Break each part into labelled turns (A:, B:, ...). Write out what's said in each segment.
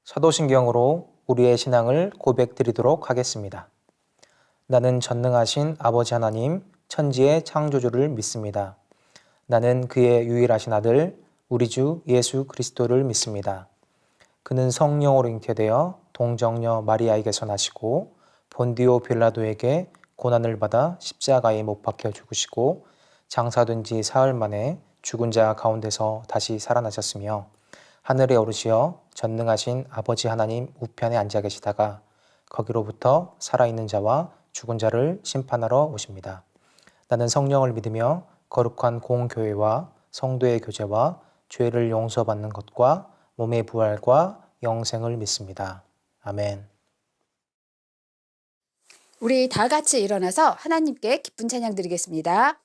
A: 사도신경으로 우리의 신앙을 고백드리도록 하겠습니다. 나는 전능하신 아버지 하나님, 천지의 창조주를 믿습니다. 나는 그의 유일하신 아들, 우리 주 예수 그리스도를 믿습니다. 그는 성령으로 잉태되어 동정녀 마리아에게서 나시고 본디오 빌라도에게 고난을 받아 십자가에 못 박혀 죽으시고 장사된 지 사흘 만에 죽은 자 가운데서 다시 살아나셨으며 하늘에 오르시어 전능하신 아버지 하나님 우편에 앉아 계시다가 거기로부터 살아있는 자와 죽은 자를 심판하러 오십니다. 나는 성령을 믿으며 거룩한 공교회와 성도의 교제와 죄를 용서받는 것과 몸의 부활과 영생을 믿습니다. 아멘.
B: 우리 다 같이 일어나서 하나님께 기쁜 찬양 드리겠습니다.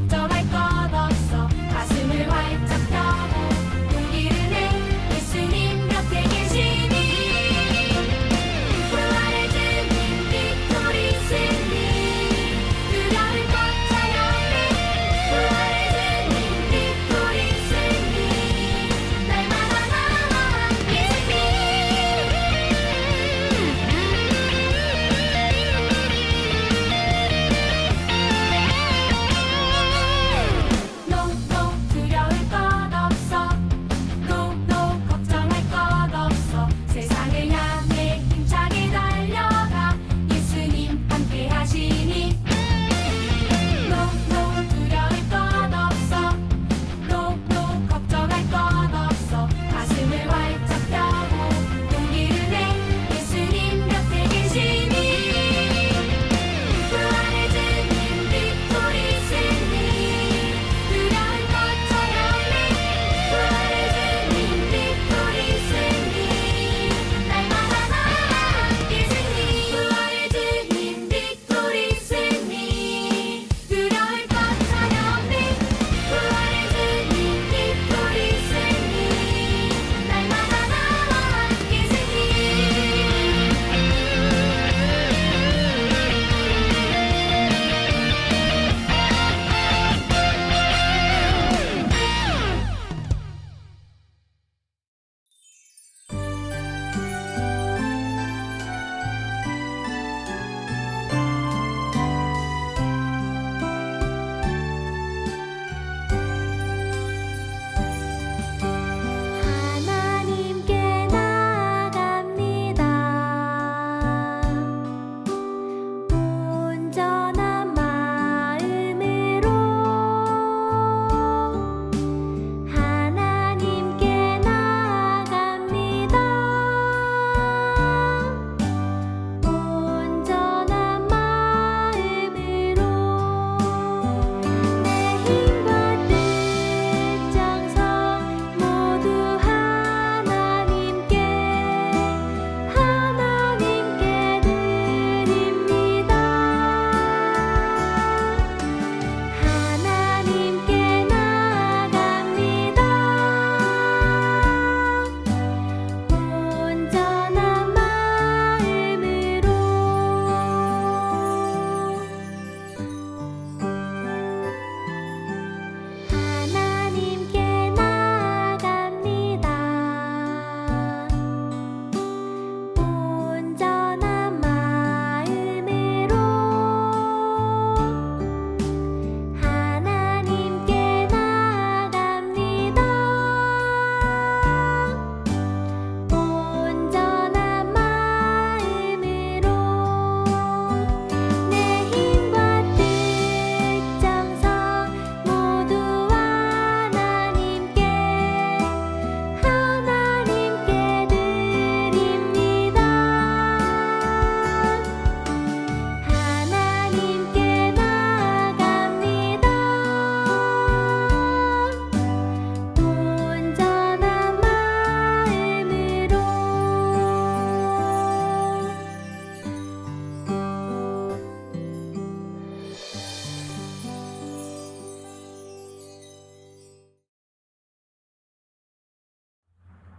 C: 걱정할 것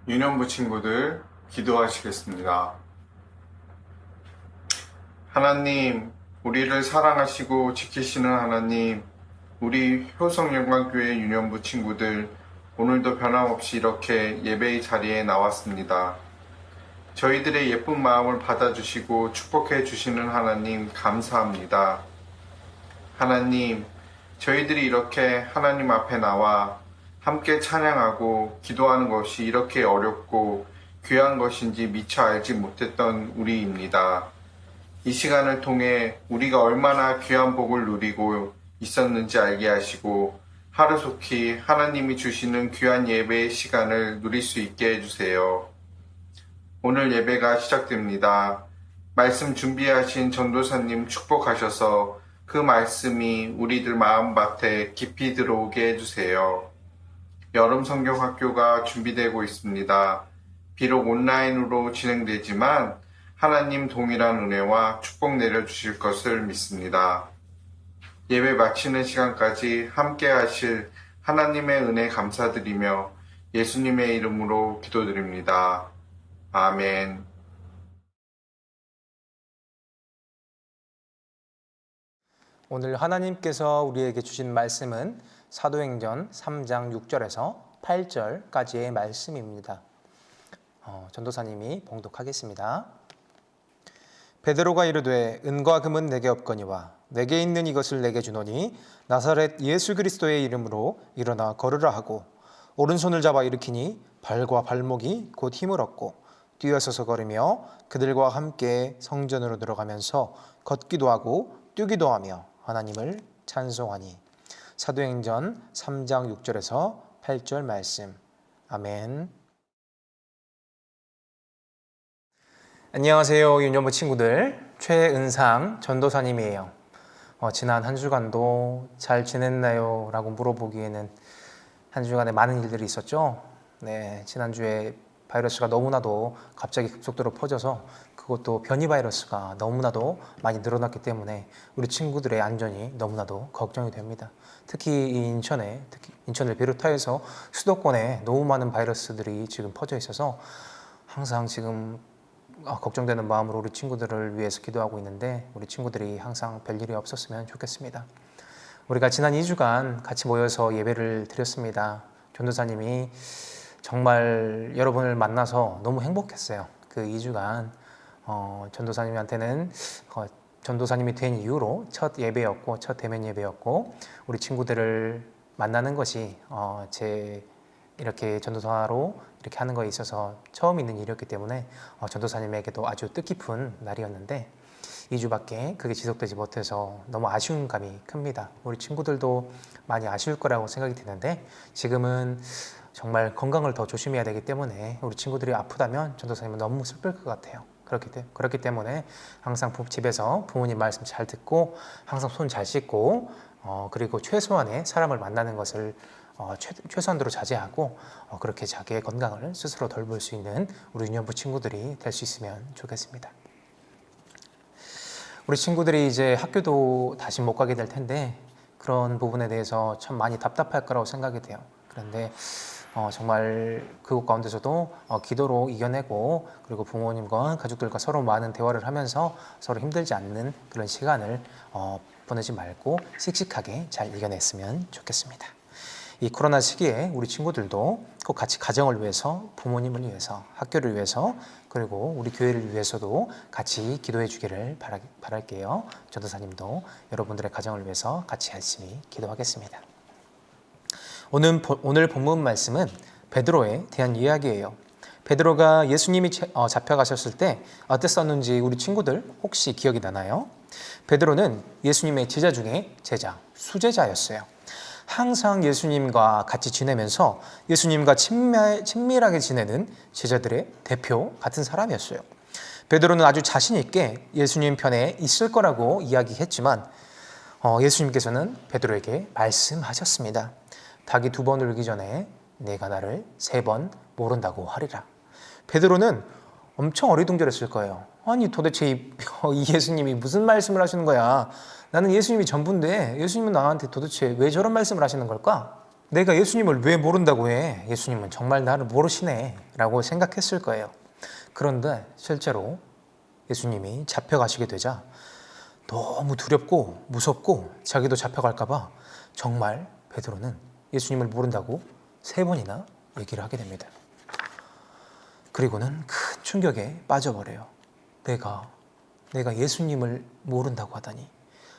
C: 유년부 친구들 기도하시겠습니다. 하나님, 우리를 사랑하시고 지키시는 하나님, 우리 효성영광교회 유년부 친구들 오늘도 변함없이 이렇게 예배의 자리에 나왔습니다. 저희들의 예쁜 마음을 받아주시고 축복해 주시는 하나님 감사합니다. 하나님, 저희들이 이렇게 하나님 앞에 나와 함께 찬양하고 기도하는 것이 이렇게 어렵고 귀한 것인지 미처 알지 못했던 우리입니다. 이 시간을 통해 우리가 얼마나 귀한 복을 누리고 있었는지 알게 하시고 하루속히 하나님이 주시는 귀한 예배의 시간을 누릴 수 있게 해주세요. 오늘 예배가 시작됩니다. 말씀 준비하신 전도사님 축복하셔서 그 말씀이 우리들 마음밭에 깊이 들어오게 해주세요. 여름 성경학교가 준비되고 있습니다. 비록 온라인으로 진행되지만 하나님 동일한 은혜와 축복 내려주실 것을 믿습니다. 예배 마치는 시간까지 함께 하실 하나님의 은혜 감사드리며 예수님의 이름으로 기도드립니다. 아멘.
A: 오늘 하나님께서 우리에게 주신 말씀은 사도행전 3장 6절에서 8절까지의 말씀입니다. 전도사님이 봉독하겠습니다. 베드로가 이르되 은과 금은 내게 없거니와 내게 있는 이것을 내게 주노니 나사렛 예수 그리스도의 이름으로 일어나 걸으라 하고 오른손을 잡아 일으키니 발과 발목이 곧 힘을 얻고 뛰어서서 걸으며 그들과 함께 성전으로 들어가면서 걷기도 하고 뛰기도 하며 하나님을 찬송하니. 사도행전 3장 6절에서 8절 말씀. 아멘. 안녕하세요, 유년부 친구들. 최은상 전도사님이에요. 지난 한 주간도 잘 지냈나요? 라고 물어보기에는 한 주간에 많은 일들이 있었죠. 네, 지난주에 바이러스가 너무나도 갑자기 급속도로 퍼져서 그것도 변이 바이러스가 너무나도 많이 늘어났기 때문에 우리 친구들의 안전이 너무나도 걱정이 됩니다. 특히 이 인천을 비롯하여서 수도권에 너무 많은 바이러스들이 지금 퍼져 있어서 항상 지금 걱정되는 마음으로 우리 친구들을 위해서 기도하고 있는데 우리 친구들이 항상 별일이 없었으면 좋겠습니다. 우리가 지난 2주간 같이 모여서 예배를 드렸습니다. 전도사님이 정말 여러분을 만나서 너무 행복했어요. 그 2주간 전도사님한테는 전도사님이 된 이후로 첫 예배였고 첫 대면 예배였고 우리 친구들을 만나는 것이 제 이렇게 전도사로 이렇게 하는 거에 있어서 처음 있는 일이었기 때문에 전도사님에게도 아주 뜻깊은 날이었는데 2주밖에 그게 지속되지 못해서 너무 아쉬운 감이 큽니다. 우리 친구들도 많이 아쉬울 거라고 생각이 드는데 지금은 정말 건강을 더 조심해야 되기 때문에 우리 친구들이 아프다면 전도사님은 너무 슬플 것 같아요. 그렇기 때문에 항상 집에서 부모님 말씀 잘 듣고 항상 손 잘 씻고 그리고 최소한의 사람을 만나는 것을 최소한도로 자제하고 그렇게 자기의 건강을 스스로 돌볼 수 있는 우리 유년부 친구들이 될 수 있으면 좋겠습니다. 우리 친구들이 이제 학교도 다시 못 가게 될 텐데 그런 부분에 대해서 참 많이 답답할 거라고 생각이 돼요. 그런데 정말 그것 가운데서도 기도로 이겨내고 그리고 부모님과 가족들과 서로 많은 대화를 하면서 서로 힘들지 않는 그런 시간을 보내지 말고 씩씩하게 잘 이겨냈으면 좋겠습니다. 이 코로나 시기에 우리 친구들도 꼭 같이 가정을 위해서, 부모님을 위해서, 학교를 위해서 그리고 우리 교회를 위해서도 같이 기도해 주기를 바랄게요. 전도사님도 여러분들의 가정을 위해서 같이 열심히 기도하겠습니다. 오늘 본문 말씀은 베드로에 대한 이야기예요. 베드로가 예수님이 잡혀가셨을 때 어땠었는지 우리 친구들 혹시 기억이 나나요? 베드로는 예수님의 제자 중에 수제자였어요. 항상 예수님과 같이 지내면서 예수님과 친밀하게 지내는 제자들의 대표 같은 사람이었어요. 베드로는 아주 자신 있게 예수님 편에 있을 거라고 이야기했지만 예수님께서는 베드로에게 말씀하셨습니다. 닭이 2번 울기 전에 내가 나를 3번 모른다고 하리라. 베드로는 엄청 어리둥절했을 거예요. 아니 도대체 이 예수님이 무슨 말씀을 하시는 거야? 나는 예수님이 전부인데 예수님은 나한테 도대체 왜 저런 말씀을 하시는 걸까? 내가 예수님을 왜 모른다고 해? 예수님은 정말 나를 모르시네 라고 생각했을 거예요. 그런데 실제로 예수님이 잡혀가시게 되자 너무 두렵고 무섭고 자기도 잡혀갈까 봐 정말 베드로는 예수님을 모른다고 3번이나 얘기를 하게 됩니다. 그리고는 큰 충격에 빠져버려요. 내가 예수님을 모른다고 하다니.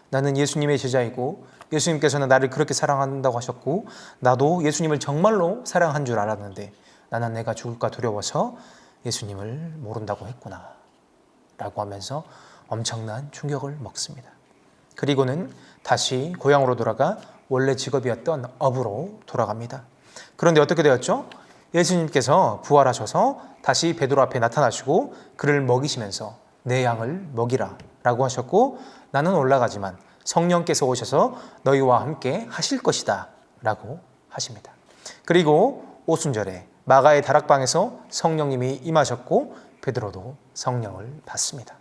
A: 나는 예수님의 제자이고 예수님께서는 나를 그렇게 사랑한다고 하셨고 나도 예수님을 정말로 사랑한 줄 알았는데 나는 내가 죽을까 두려워서 예수님을 모른다고 했구나 라고 하면서 엄청난 충격을 먹습니다. 그리고는 다시 고향으로 돌아가 원래 직업이었던 어부로 돌아갑니다. 그런데 어떻게 되었죠? 예수님께서 부활하셔서 다시 베드로 앞에 나타나시고 그를 먹이시면서 내 양을 먹이라 라고 하셨고 나는 올라가지만 성령께서 오셔서 너희와 함께 하실 것이다 라고 하십니다. 그리고 오순절에 마가의 다락방에서 성령님이 임하셨고 베드로도 성령을 받습니다.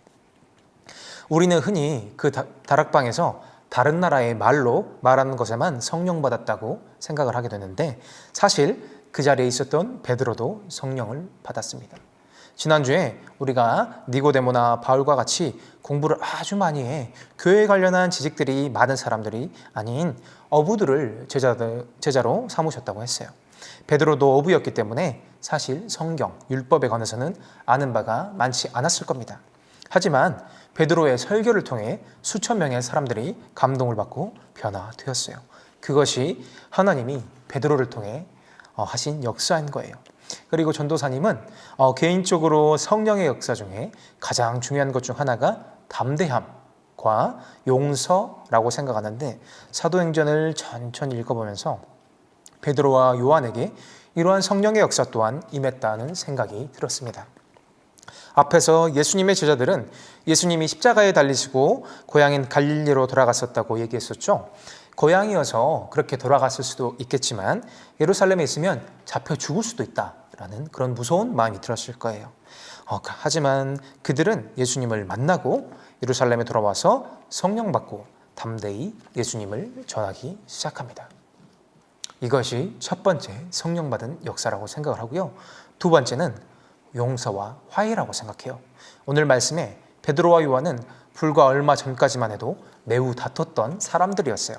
A: 우리는 흔히 그 다락방에서 다른 나라의 말로 말하는 것에만 성령 받았다고 생각을 하게 되는데 사실 그 자리에 있었던 베드로도 성령을 받았습니다. 지난주에 우리가 니고데모나 바울과 같이 공부를 아주 많이 해 교회에 관련한 지식들이 많은 사람들이 아닌 어부들을 제자로 삼으셨다고 했어요. 베드로도 어부였기 때문에 사실 성경, 율법에 관해서는 아는 바가 많지 않았을 겁니다. 하지만 베드로의 설교를 통해 수천 명의 사람들이 감동을 받고 변화되었어요. 그것이 하나님이 베드로를 통해 하신 역사인 거예요. 그리고 전도사님은 개인적으로 성령의 역사 중에 가장 중요한 것 중 하나가 담대함과 용서라고 생각하는데 사도행전을 천천히 읽어보면서 베드로와 요한에게 이러한 성령의 역사 또한 임했다는 생각이 들었습니다. 앞에서 예수님의 제자들은 예수님이 십자가에 달리시고 고향인 갈릴리로 돌아갔었다고 얘기했었죠. 고향이어서 그렇게 돌아갔을 수도 있겠지만 예루살렘에 있으면 잡혀 죽을 수도 있다라는 그런 무서운 마음이 들었을 거예요. 하지만 그들은 예수님을 만나고 예루살렘에 돌아와서 성령 받고 담대히 예수님을 전하기 시작합니다. 이것이 첫 번째 성령 받은 역사라고 생각을 하고요. 두 번째는 용서와 화해라고 생각해요. 오늘 말씀에 베드로와 요한은 불과 얼마 전까지만 해도 매우 다퉜던 사람들이었어요.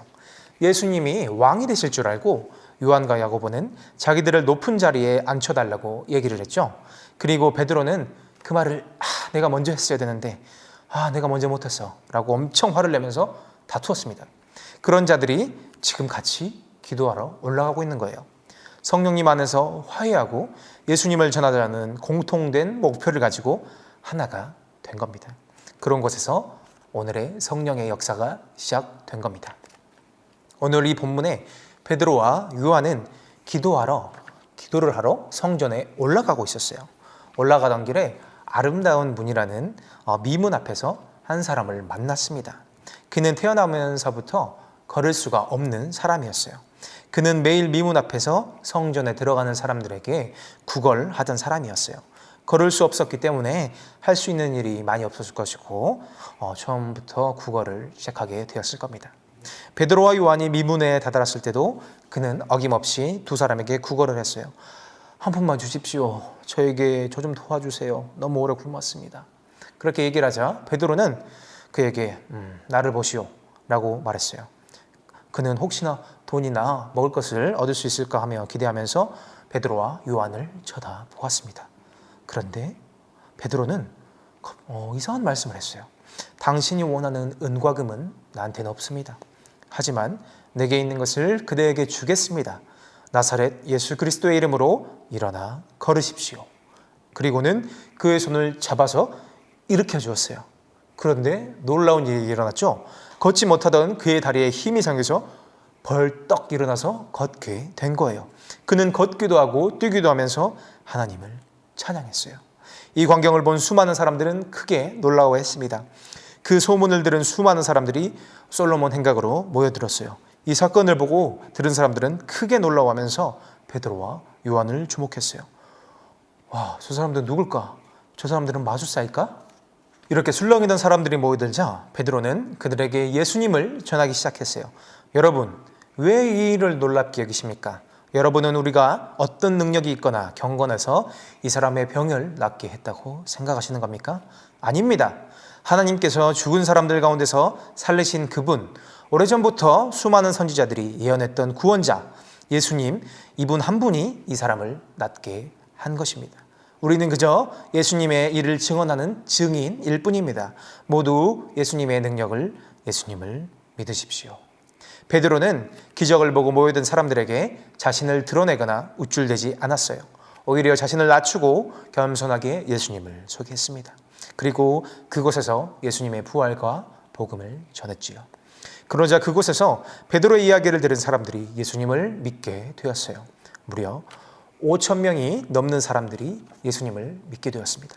A: 예수님이 왕이 되실 줄 알고 요한과 야고보는 자기들을 높은 자리에 앉혀달라고 얘기를 했죠. 그리고 베드로는 그 말을 내가 먼저 했어야 되는데 내가 먼저 못했어 라고 엄청 화를 내면서 다투었습니다. 그런 자들이 지금 같이 기도하러 올라가고 있는 거예요. 성령님 안에서 화해하고 예수님을 전하자는 공통된 목표를 가지고 하나가 된 겁니다. 그런 곳에서 오늘의 성령의 역사가 시작된 겁니다. 오늘 이 본문에 베드로와 요한은 기도를 하러 성전에 올라가고 있었어요. 올라가던 길에 아름다운 문이라는 미문 앞에서 한 사람을 만났습니다. 그는 태어나면서부터 걸을 수가 없는 사람이었어요. 그는 매일 미문 앞에서 성전에 들어가는 사람들에게 구걸하던 사람이었어요. 걸을 수 없었기 때문에 할 수 있는 일이 많이 없었을 것이고 처음부터 구걸을 시작하게 되었을 겁니다. 베드로와 요한이 미문에 다다랐을 때도 그는 어김없이 두 사람에게 구걸을 했어요. 한 푼만 주십시오. 저에게 저 좀 도와주세요. 너무 오래 굶었습니다. 그렇게 얘기를 하자 베드로는 그에게 나를 보시오 라고 말했어요. 그는 혹시나 돈이나 먹을 것을 얻을 수 있을까 하며 기대하면서 베드로와 요한을 쳐다보았습니다. 그런데 베드로는 이상한 말씀을 했어요. 당신이 원하는 은과 금은 나한테는 없습니다. 하지만 내게 있는 것을 그대에게 주겠습니다. 나사렛 예수 그리스도의 이름으로 일어나 걸으십시오. 그리고는 그의 손을 잡아서 일으켜 주었어요. 그런데 놀라운 일이 일어났죠. 걷지 못하던 그의 다리에 힘이 생겨서 벌떡 일어나서 걷게 된 거예요. 그는 걷기도 하고 뛰기도 하면서 하나님을 찬양했어요. 이 광경을 본 수많은 사람들은 크게 놀라워했습니다. 그 소문을 들은 수많은 사람들이 솔로몬 행각으로 모여들었어요. 이 사건을 보고 들은 사람들은 크게 놀라워하면서 베드로와 요한을 주목했어요. 와, 저 사람들은 누굴까? 저 사람들은 마술사일까? 이렇게 술렁이던 사람들이 모여들자 베드로는 그들에게 예수님을 전하기 시작했어요. 여러분, 왜 이 일을 놀랍게 여기십니까? 여러분은 우리가 어떤 능력이 있거나 경건해서 이 사람의 병을 낫게 했다고 생각하시는 겁니까? 아닙니다. 하나님께서 죽은 사람들 가운데서 살리신 그분, 오래전부터 수많은 선지자들이 예언했던 구원자, 예수님, 이분 한 분이 이 사람을 낫게 한 것입니다. 우리는 그저 예수님의 일을 증언하는 증인일 뿐입니다. 모두 예수님의 능력을, 예수님을 믿으십시오. 베드로는 기적을 보고 모여든 사람들에게 자신을 드러내거나 우쭐대지 않았어요. 오히려 자신을 낮추고 겸손하게 예수님을 소개했습니다. 그리고 그곳에서 예수님의 부활과 복음을 전했지요. 그러자 그곳에서 베드로의 이야기를 들은 사람들이 예수님을 믿게 되었어요. 무려 5천 명이 넘는 사람들이 예수님을 믿게 되었습니다.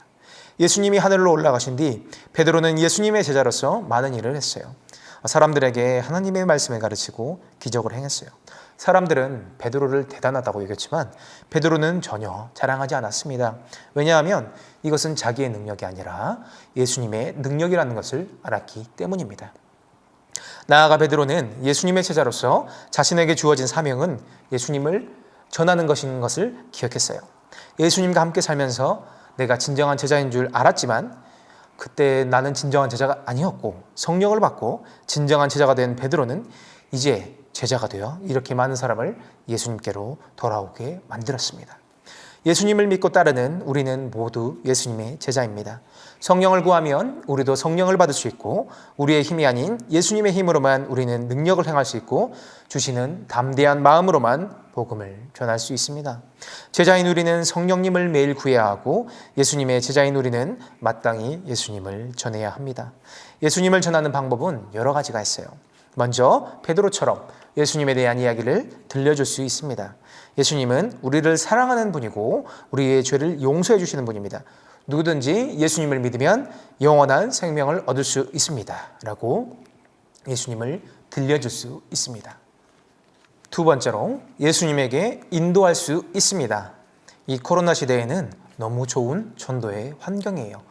A: 예수님이 하늘로 올라가신 뒤 베드로는 예수님의 제자로서 많은 일을 했어요. 사람들에게 하나님의 말씀을 가르치고 기적을 행했어요. 사람들은 베드로를 대단하다고 여겼지만 베드로는 전혀 자랑하지 않았습니다. 왜냐하면 이것은 자기의 능력이 아니라 예수님의 능력이라는 것을 알았기 때문입니다. 나아가 베드로는 예수님의 제자로서 자신에게 주어진 사명은 예수님을 전하는 것인 것을 기억했어요. 예수님과 함께 살면서 내가 진정한 제자인 줄 알았지만 그때 나는 진정한 제자가 아니었고 성령을 받고 진정한 제자가 된 베드로는 이제 제자가 되어 이렇게 많은 사람을 예수님께로 돌아오게 만들었습니다. 예수님을 믿고 따르는 우리는 모두 예수님의 제자입니다. 성령을 구하면 우리도 성령을 받을 수 있고 우리의 힘이 아닌 예수님의 힘으로만 우리는 능력을 행할 수 있고 주시는 담대한 마음으로만 복음을 전할 수 있습니다. 제자인 우리는 성령님을 매일 구해야 하고 예수님의 제자인 우리는 마땅히 예수님을 전해야 합니다. 예수님을 전하는 방법은 여러 가지가 있어요. 먼저 베드로처럼 예수님에 대한 이야기를 들려줄 수 있습니다. 예수님은 우리를 사랑하는 분이고 우리의 죄를 용서해 주시는 분입니다. 누구든지 예수님을 믿으면 영원한 생명을 얻을 수 있습니다. 라고 예수님을 들려줄 수 있습니다. 두 번째로 예수님에게 인도할 수 있습니다. 이 코로나 시대에는 너무 좋은 전도의 환경이에요.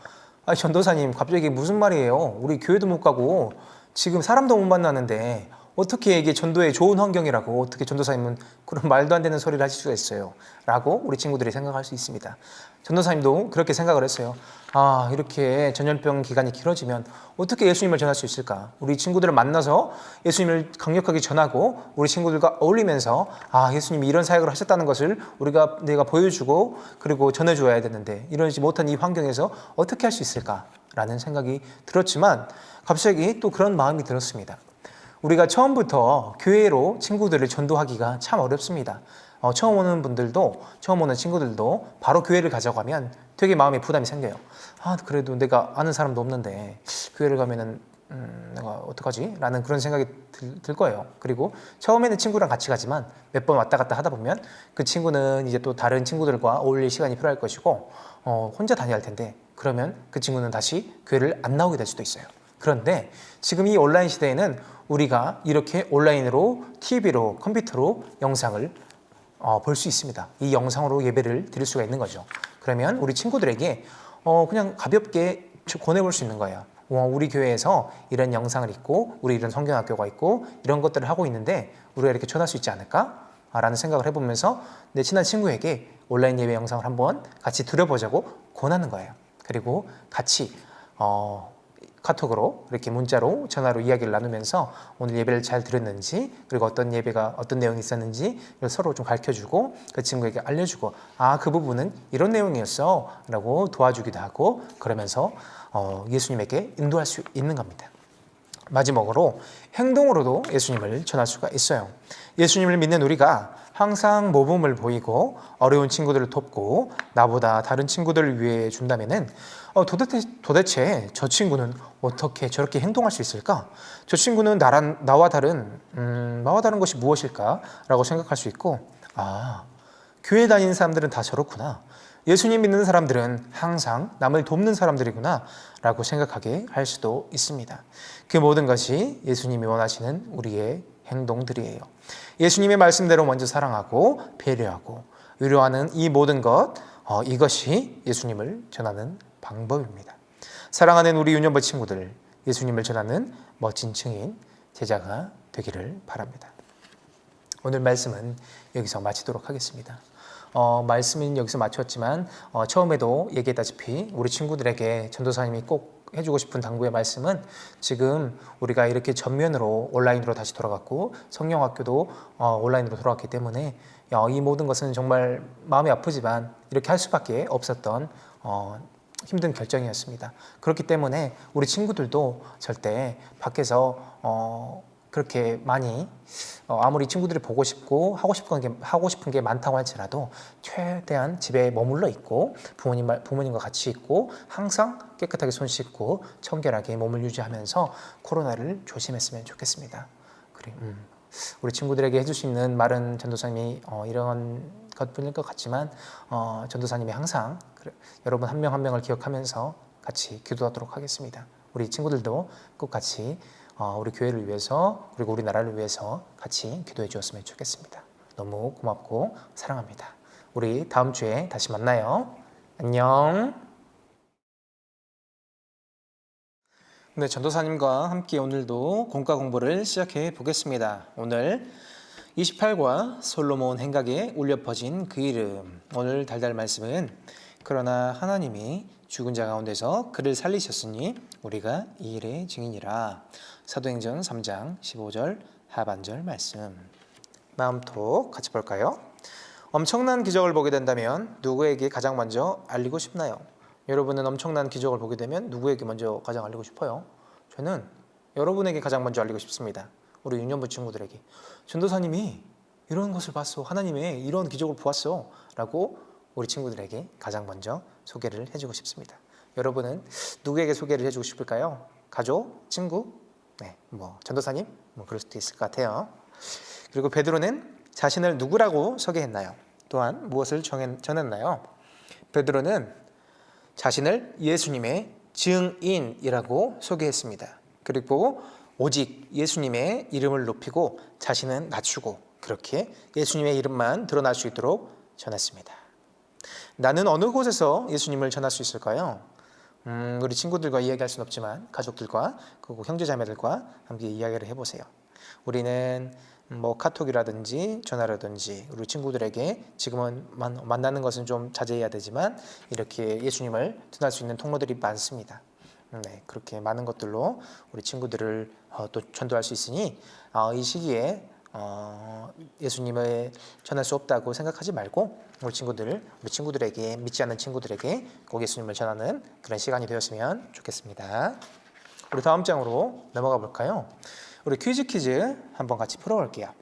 A: 전도사님 갑자기 무슨 말이에요? 우리 교회도 못 가고 지금 사람도 못 만나는데 어떻게 이게 전도에 좋은 환경이라고 어떻게 전도사님은 그런 말도 안 되는 소리를 하실 수가 있어요? 라고 우리 친구들이 생각할 수 있습니다. 전도사님도 그렇게 생각을 했어요. 이렇게 전염병 기간이 길어지면 어떻게 예수님을 전할 수 있을까? 우리 친구들을 만나서 예수님을 강력하게 전하고 우리 친구들과 어울리면서 예수님이 이런 사역을 하셨다는 것을 내가 보여주고 그리고 전해줘야 되는데 이러지 못한 이 환경에서 어떻게 할 수 있을까라는 생각이 들었지만 갑자기 또 그런 마음이 들었습니다. 우리가 처음부터 교회로 친구들을 전도하기가 참 어렵습니다. 처음 오는 친구들도 바로 교회를 가자고 하면 되게 마음에 부담이 생겨요. 그래도 내가 아는 사람도 없는데 교회를 가면은 내가 어떡하지? 라는 그런 생각이 들 거예요. 그리고 처음에는 친구랑 같이 가지만 몇 번 왔다 갔다 하다 보면 그 친구는 이제 또 다른 친구들과 어울릴 시간이 필요할 것이고 혼자 다녀야 할 텐데 그러면 그 친구는 다시 교회를 안 나오게 될 수도 있어요. 그런데 지금 이 온라인 시대에는 우리가 이렇게 온라인으로 TV로 컴퓨터로 영상을 볼 수 있습니다. 이 영상으로 예배를 드릴 수가 있는 거죠. 그러면 우리 친구들에게 그냥 가볍게 권해볼 수 있는 거예요. 우리 교회에서 이런 영상을 있고 우리 이런 성경학교가 있고 이런 것들을 하고 있는데 우리가 이렇게 전할 수 있지 않을까? 라는 생각을 해보면서 내 친한 친구에게 온라인 예배 영상을 한번 같이 들어보자고 권하는 거예요. 그리고 같이 카톡으로 이렇게 문자로 전화로 이야기를 나누면서 오늘 예배를 잘 들었는지 그리고 어떤 예배가 어떤 내용이 있었는지 서로 좀 가르쳐주고 그 친구에게 알려주고 그 부분은 이런 내용이었어 라고 도와주기도 하고 그러면서 예수님에게 인도할 수 있는 겁니다. 마지막으로 행동으로도 예수님을 전할 수가 있어요. 예수님을 믿는 우리가 항상 모범을 보이고 어려운 친구들을 돕고 나보다 다른 친구들을 위해 준다면은 도대체 저 친구는 어떻게 저렇게 행동할 수 있을까? 저 친구는 나와 다른 것이 무엇일까? 라고 생각할 수 있고 교회 다니는 사람들은 다 저렇구나. 예수님 믿는 사람들은 항상 남을 돕는 사람들이구나 라고 생각하게 할 수도 있습니다. 그 모든 것이 예수님이 원하시는 우리의 행동들이에요. 예수님의 말씀대로 먼저 사랑하고 배려하고 위로하는 이 모든 것 이것이 예수님을 전하는 방법입니다. 사랑하는 우리 유년부 친구들 예수님을 전하는 멋진 증인 제자가 되기를 바랍니다. 오늘 말씀은 여기서 마치도록 하겠습니다. 말씀은 여기서 마쳤지만 처음에도 얘기했다시피 우리 친구들에게 전도사님이 꼭 해주고 싶은 당부의 말씀은 지금 우리가 이렇게 전면으로 온라인으로 다시 돌아갔고 성령학교도 온라인으로 돌아갔기 때문에 이 모든 것은 정말 마음이 아프지만 이렇게 할 수밖에 없었던 힘든 결정이었습니다. 그렇기 때문에 우리 친구들도 절대 밖에서 그렇게 많이 아무리 친구들이 보고 싶고 하고 싶은 게 많다고 할지라도 최대한 집에 머물러 있고 부모님과 같이 있고 항상 깨끗하게 손 씻고 청결하게 몸을 유지하면서 코로나를 조심했으면 좋겠습니다. 그리고 우리 친구들에게 해줄 수 있는 말은 전도사님이 이런 것뿐일 것 같지만 전도사님이 항상 여러분 한 명 한 명을 기억하면서 같이 기도하도록 하겠습니다. 우리 친구들도 꼭 같이 우리 교회를 위해서 그리고 우리나라를 위해서 같이 기도해 주었으면 좋겠습니다. 너무 고맙고 사랑합니다. 우리 다음 주에 다시 만나요. 안녕. 네, 전도사님과 함께 오늘도 공과 공부를 시작해 보겠습니다. 오늘 28과 솔로몬 행각에 울려 퍼진 그 이름. 오늘 달달 말씀은 그러나 하나님이 죽은 자 가운데서 그를 살리셨으니 우리가 이 일의 증인이라. 사도행전 3장 15절 하반절 말씀. 마음톡 같이 볼까요? 엄청난 기적을 보게 된다면 누구에게 가장 먼저 알리고 싶나요? 여러분은 엄청난 기적을 보게 되면 누구에게 먼저 가장 알리고 싶어요? 저는 여러분에게 가장 먼저 알리고 싶습니다. 우리 유년부 친구들에게. 전도사님이 이런 것을 봤어. 하나님의 이런 기적을 보았어. 라고 우리 친구들에게 가장 먼저 소개를 해주고 싶습니다. 여러분은 누구에게 소개를 해주고 싶을까요? 가족? 친구? 네, 전도사님? 그럴 수도 있을 것 같아요. 그리고 베드로는 자신을 누구라고 소개했나요? 또한 무엇을 전했나요? 베드로는 자신을 예수님의 증인이라고 소개했습니다. 그리고 오직 예수님의 이름을 높이고 자신은 낮추고 그렇게 예수님의 이름만 드러날 수 있도록 전했습니다. 나는 어느 곳에서 예수님을 전할 수 있을까요? 우리 친구들과 이야기할 수는 없지만 가족들과 그리고 형제자매들과 함께 이야기를 해보세요. 우리는 카톡이라든지 전화라든지 우리 친구들에게 지금은 만나는 것은 좀 자제해야 되지만 이렇게 예수님을 전할 수 있는 통로들이 많습니다. 네, 그렇게 많은 것들로 우리 친구들을 또 전도할 수 있으니 이 시기에 예수님을 전할 수 없다고 생각하지 말고 우리 친구들에게 믿지 않는 친구들에게 꼭 예수님을 전하는 그런 시간이 되었으면 좋겠습니다. 우리 다음 장으로 넘어가 볼까요? 우리 퀴즈 한번 같이 풀어볼게요.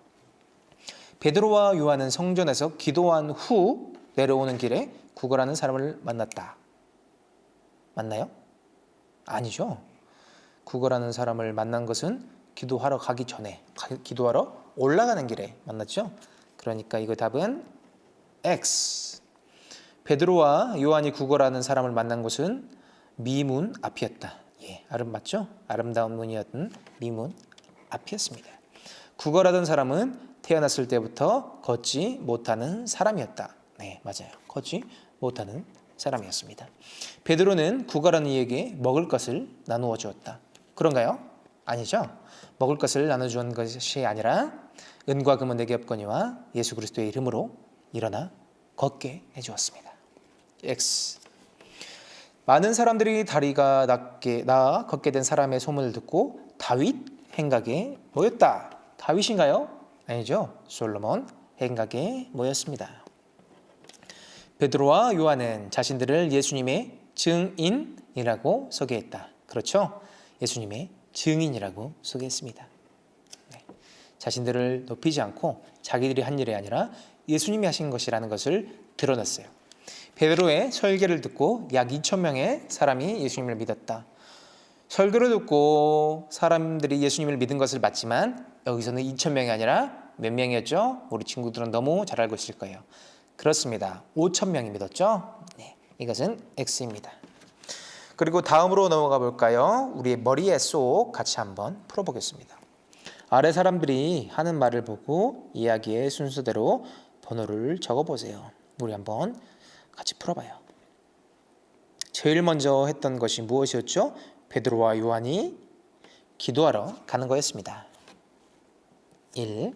A: 베드로와 요한은 성전에서 기도한 후 내려오는 길에 구걸하는 사람을 만났다. 맞나요? 아니죠. 구걸하는 사람을 만난 것은 기도하러 가기 전에 기도하러 올라가는 길에 만났죠. 그러니까 이거 답은 X. 베드로와 요한이 구걸하는 사람을 만난 곳은 미문 앞이었다. 예, 맞죠? 아름다운 문이었던 미문 앞이었습니다. 구걸하던 사람은 태어났을 때부터 걷지 못하는 사람이었다. 네, 맞아요. 걷지 못하는 사람이었습니다. 베드로는 구걸하는 이에게 먹을 것을 나누어 주었다. 그런가요? 아니죠. 먹을 것을 나눠주는 것이 아니라 은과 금은 내게 없거니와 예수 그리스도의 이름으로 일어나 걷게 해주었습니다. X. 많은 사람들이 다리가 나아 걷게 된 사람의 소문을 듣고 다윗 행각에 모였다. 다윗인가요? 아니죠. 솔로몬 행각에 모였습니다. 베드로와 요한은 자신들을 예수님의 증인이라고 소개했다. 그렇죠? 예수님의 증인이라고 소개했습니다. 네. 자신들을 높이지 않고 자기들이 한 일이 아니라 예수님이 하신 것이라는 것을 드러냈어요. 베드로의 설계를 듣고 약 2,000명의 사람이 예수님을 믿었다. 설교를 듣고 사람들이 예수님을 믿은 것을 맞지만 여기서는 2,000명이 아니라 몇 명이었죠? 우리 친구들은 너무 잘 알고 있을 거예요. 그렇습니다. 5,000명이 믿었죠? 네, 이것은 X입니다. 그리고 다음으로 넘어가 볼까요? 우리의 머리에 쏙 같이 한번 풀어보겠습니다. 아래 사람들이 하는 말을 보고 이야기의 순서대로 번호를 적어보세요. 우리 한번 같이 풀어봐요. 제일 먼저 했던 것이 무엇이었죠? 베드로와 요한이 기도하러 가는 거였습니다. 1.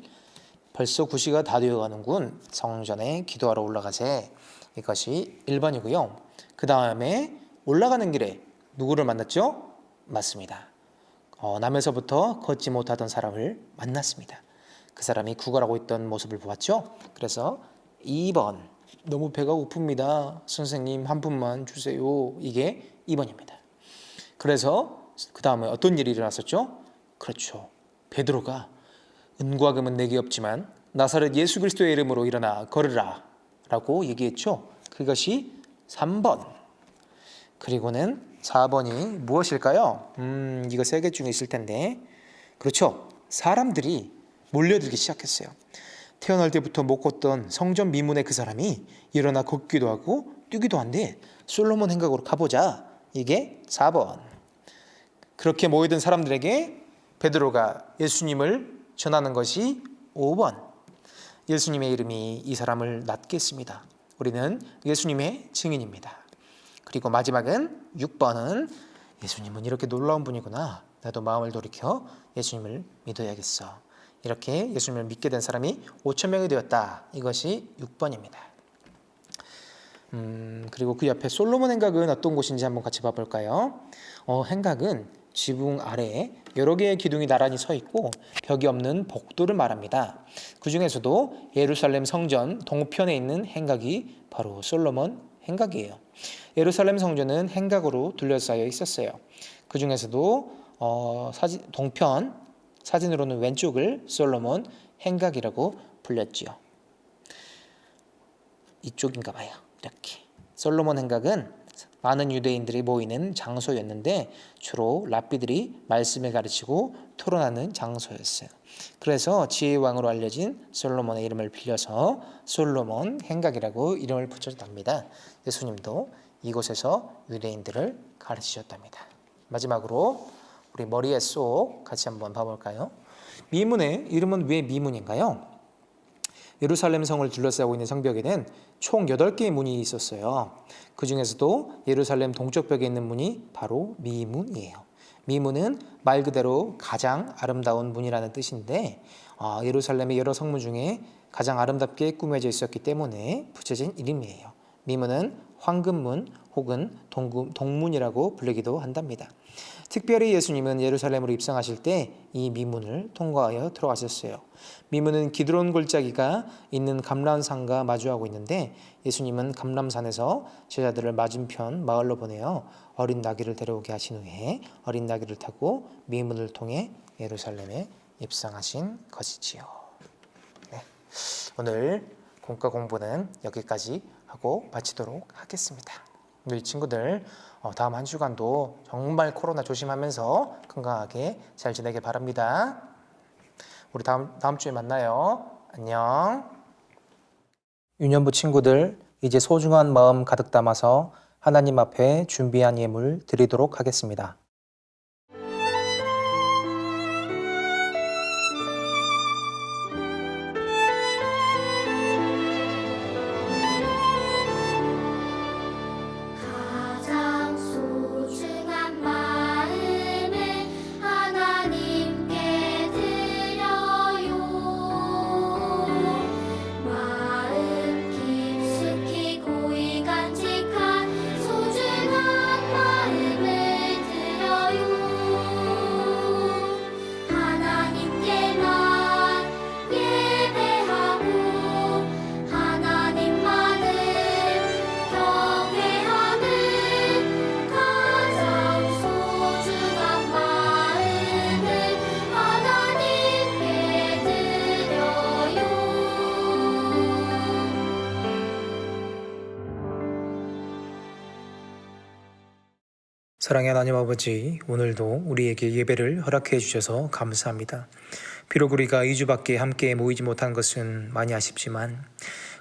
A: 벌써 9시가 다 되어가는군. 성전에 기도하러 올라가세. 이것이 1번이고요. 그 다음에 올라가는 길에 누구를 만났죠? 맞습니다. 남에서부터 걷지 못하던 사람을 만났습니다. 그 사람이 구걸하고 있던 모습을 보았죠. 그래서 2번, 너무 배가 고픕니다. 선생님 한 푼만 주세요. 이게 2번입니다. 그래서 그 다음에 어떤 일이 일어났었죠? 그렇죠. 베드로가 은과 금은 내게 없지만 나사렛 예수 그리스도의 이름으로 일어나 걸으라 라고 얘기했죠. 그것이 3번. 그리고는 4번이 무엇일까요? 이거 3개 중에 있을 텐데, 그렇죠. 사람들이 몰려들기 시작했어요. 태어날 때부터 못 걷던 성전 미문의 그 사람이 일어나 걷기도 하고 뛰기도 한데 솔로몬 행각으로 가보자. 이게 4번. 그렇게 모이던 사람들에게 베드로가 예수님을 전하는 것이 5번. 예수님의 이름이 이 사람을 낫게 했습니다. 우리는 예수님의 증인입니다. 그리고 마지막은 6번은 예수님은 이렇게 놀라운 분이구나. 나도 마음을 돌이켜 예수님을 믿어야겠어. 이렇게 예수님을 믿게 된 사람이 5,000명이 되었다. 이것이 6번입니다. 그리고 그 옆에 솔로몬 행각은 어떤 곳인지 한번 같이 봐볼까요? 행각은 지붕 아래에 여러 개의 기둥이 나란히 서 있고 벽이 없는 복도를 말합니다. 그 중에서도 예루살렘 성전 동편에 있는 행각이 바로 솔로몬 행각이에요. 예루살렘 성전은 행각으로 둘러싸여 있었어요. 그 중에서도 동편 사진으로는 왼쪽을 솔로몬 행각이라고 불렸지요. 이쪽인가 봐요. 이렇게 솔로몬 행각은 많은 유대인들이 모이는 장소였는데 주로 랍비들이 말씀을 가르치고 토론하는 장소였어요. 그래서 지혜의 왕으로 알려진 솔로몬의 이름을 빌려서 솔로몬 행각이라고 이름을 붙였답니다. 예수님도 이곳에서 유대인들을 가르치셨답니다. 마지막으로 우리 머리에 쏙 같이 한번 봐볼까요? 미문의 이름은 왜 미문인가요? 예루살렘 성을 둘러싸고 있는 성벽에는 총 8개의 문이 있었어요. 그 중에서도 예루살렘 동쪽 벽에 있는 문이 바로 미문이에요. 미문은 말 그대로 가장 아름다운 문이라는 뜻인데 예루살렘의 여러 성문 중에 가장 아름답게 꾸며져 있었기 때문에 붙여진 이름이에요. 미문은 황금문 혹은 동문이라고 불리기도 한답니다. 특별히 예수님은 예루살렘으로 입성하실 때 이 미문을 통과하여 들어가셨어요. 미문은 기드론 골짜기가 있는 감람산과 마주하고 있는데 예수님은 감람산에서 제자들을 맞은편 마을로 보내어 어린 나귀를 데려오게 하신 후에 어린 나귀를 타고 미문을 통해 예루살렘에 입성하신 것이지요. 네. 오늘 공과 공부는 여기까지 하고 마치도록 하겠습니다. 우리 친구들 다음 한 주간도 정말 코로나 조심하면서 건강하게 잘 지내길 바랍니다. 우리 다음 주에 만나요. 안녕. 유년부 친구들, 이제 소중한 마음 가득 담아서 하나님 앞에 준비한 예물 드리도록 하겠습니다. 사랑의 하나님 아버지, 오늘도 우리에게 예배를 허락해 주셔서 감사합니다. 비록 우리가 2주밖에 함께 모이지 못한 것은 많이 아쉽지만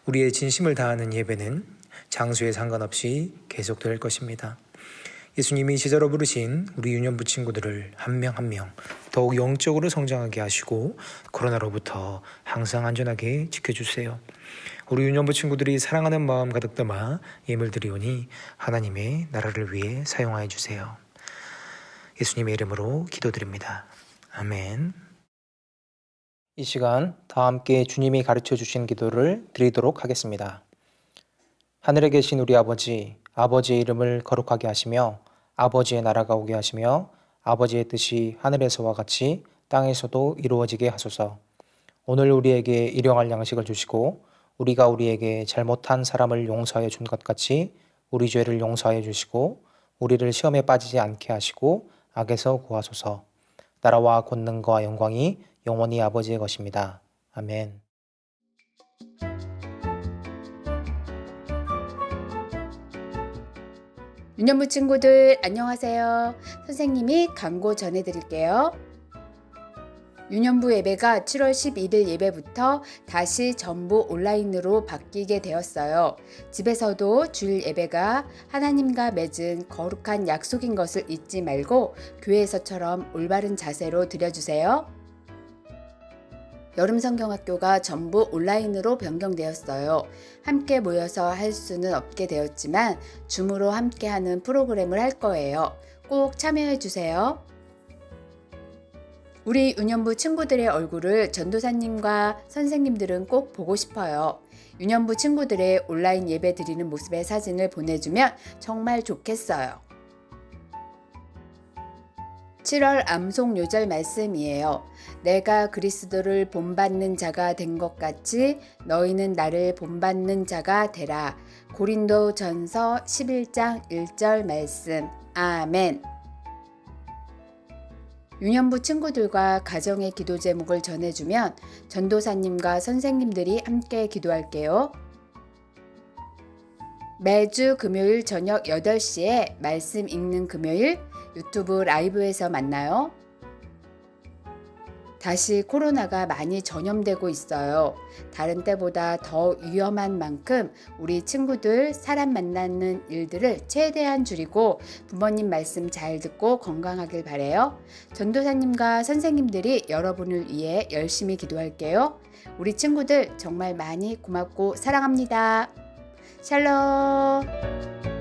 A: 우리의 진심을 다하는 예배는 장소에 상관없이 계속될 것입니다. 예수님이 제자로 부르신 우리 유년부 친구들을 한 명 한 명 더욱 영적으로 성장하게 하시고 코로나로부터 항상 안전하게 지켜주세요. 우리 유년부 친구들이 사랑하는 마음 가득 담아 예물 드리오니 하나님의 나라를 위해 사용하여 주세요. 예수님의 이름으로 기도드립니다. 아멘. 이 시간 다 함께 주님이 가르쳐 주신 기도를 드리도록 하겠습니다. 하늘에 계신 우리 아버지, 아버지의 이름을 거룩하게 하시며 아버지의 나라가 오게 하시며 아버지의 뜻이 하늘에서와 같이 땅에서도 이루어지게 하소서. 오늘 우리에게 일용할 양식을 주시고 우리가 우리에게 잘못한 사람을 용서해 준 것 같이 우리 죄를 용서해 주시고 우리를 시험에 빠지지 않게 하시고 악에서 구하소서. 나라와 권능과 영광이 영원히 아버지의 것입니다. 아멘.
B: 유년부 친구들 안녕하세요. 선생님이 광고 전해드릴게요. 유년부 예배가 7월 11일 예배부터 다시 전부 온라인으로 바뀌게 되었어요. 집에서도 주일 예배가 하나님과 맺은 거룩한 약속인 것을 잊지 말고 교회에서처럼 올바른 자세로 드려주세요. 여름성경학교가 전부 온라인으로 변경되었어요. 함께 모여서 할 수는 없게 되었지만 줌으로 함께하는 프로그램을 할 거예요. 꼭 참여해주세요. 우리 유년부 친구들의 얼굴을 전도사님과 선생님들은 꼭 보고 싶어요. 유년부 친구들의 온라인 예배 드리는 모습의 사진을 보내주면 정말 좋겠어요. 7월 암송 요절 말씀이에요. 내가 그리스도를 본받는 자가 된 것 같이 너희는 나를 본받는 자가 되라. 고린도전서 11장 1절 말씀. 아멘. 유년부 친구들과 가정의 기도 제목을 전해주면 전도사님과 선생님들이 함께 기도할게요. 매주 금요일 저녁 8시에 말씀 읽는 금요일 유튜브 라이브에서 만나요. 다시 코로나가 많이 전염되고 있어요. 다른 때보다 더 위험한 만큼 우리 친구들 사람 만나는 일들을 최대한 줄이고 부모님 말씀 잘 듣고 건강하길 바래요. 전도사님과 선생님들이 여러분을 위해 열심히 기도할게요. 우리 친구들 정말 많이 고맙고 사랑합니다. 샬롬.